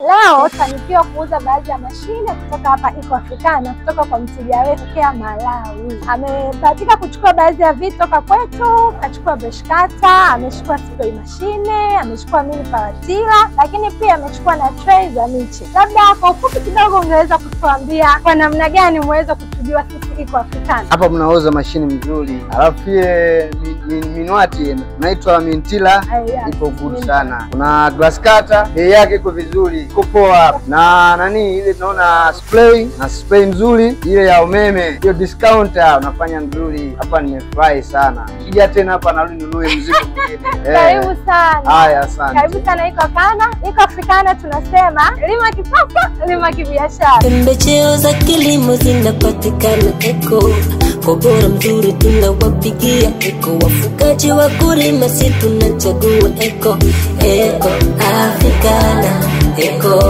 Leo tutanifiwa kuuza baadhi ya mashine kutoka hapa Eco Africana kutoka kwa mteja wetu kea Malawi. Amebahatika kuchukua baadhi ya vitu toka kwetu, kachukua brush cutter, amechukua spray mashine, amechukua mini paratila, lakini pia amechukua na tray za miche. Labda kwa ufupi kidogo ungeweza kutuambia kwa namna gani umeweza kutujua sisi Eco Africana? Hapa mnauza mashine mzuri. Alafu ile minuati naitwa Mintila iko good sana. Kuna grass cutter, bei yake iko vizuri, iko poa. Na nani ile tunaona spray nzuri ile ya umeme. Hiyo discount unafanya nzuri. Hapa nimefurahi sana. Kija tena hapa narudi ninunue mzigo mwingine. Karibu sana. Haya, asante. Karibu sana Eco Africana. Eco Africana tunasema lima kisasa, lima kibiashara. Pembejeo za kilimo zinapatikana Eco. Kwa bora mzuri tunawapigia Eco. Wafugaji wakulima si tunachagua Eco. Eco Africana, Eco.